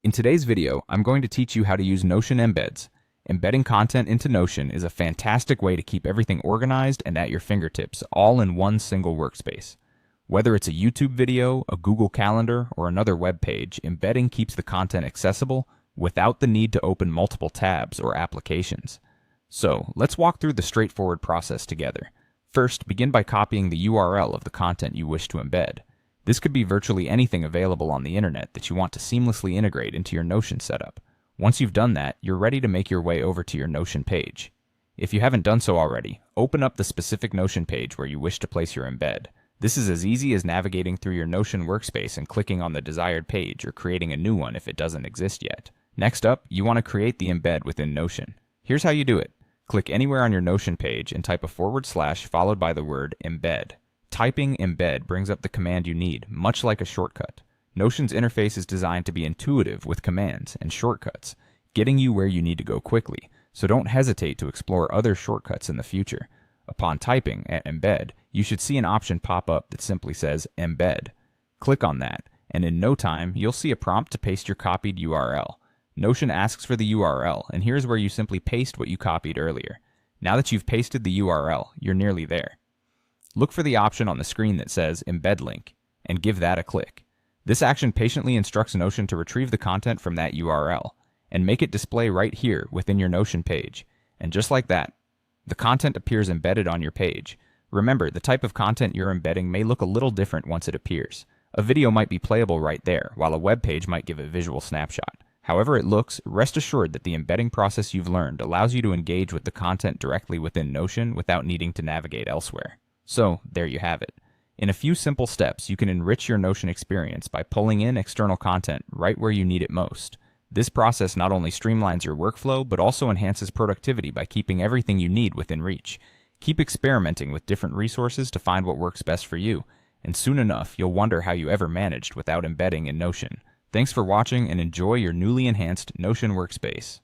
In today's video, I'm going to teach you how to use Notion Embeds. Embedding content into Notion is a fantastic way to keep everything organized and at your fingertips, all in one single workspace. Whether it's a YouTube video, a Google Calendar, or another web page, embedding keeps the content accessible without the need to open multiple tabs or applications. So, let's walk through the straightforward process together. First, begin by copying the URL of the content you wish to embed. This could be virtually anything available on the internet that you want to seamlessly integrate into your Notion setup. Once you've done that, you're ready to make your way over to your Notion page. If you haven't done so already, open up the specific Notion page where you wish to place your embed. This is as easy as navigating through your Notion workspace and clicking on the desired page or creating a new one if it doesn't exist yet. Next up, you want to create the embed within Notion. Here's how you do it. Click anywhere on your Notion page and type a / followed by the word embed. Typing embed brings up the command you need, much like a shortcut. Notion's interface is designed to be intuitive with commands and shortcuts, getting you where you need to go quickly, so don't hesitate to explore other shortcuts in the future. Upon typing at embed, you should see an option pop up that simply says embed. Click on that, and in no time, you'll see a prompt to paste your copied URL. Notion asks for the URL, and here's where you simply paste what you copied earlier. Now that you've pasted the URL, you're nearly there. Look for the option on the screen that says Embed Link, and give that a click. This action patiently instructs Notion to retrieve the content from that URL, and make it display right here within your Notion page. And just like that, the content appears embedded on your page. Remember, the type of content you're embedding may look a little different once it appears. A video might be playable right there, while a web page might give a visual snapshot. However it looks, rest assured that the embedding process you've learned allows you to engage with the content directly within Notion without needing to navigate elsewhere. So, there you have it. In a few simple steps, you can enrich your Notion experience by pulling in external content right where you need it most. This process not only streamlines your workflow, but also enhances productivity by keeping everything you need within reach. Keep experimenting with different resources to find what works best for you, and soon enough, you'll wonder how you ever managed without embedding in Notion. Thanks for watching and enjoy your newly enhanced Notion workspace.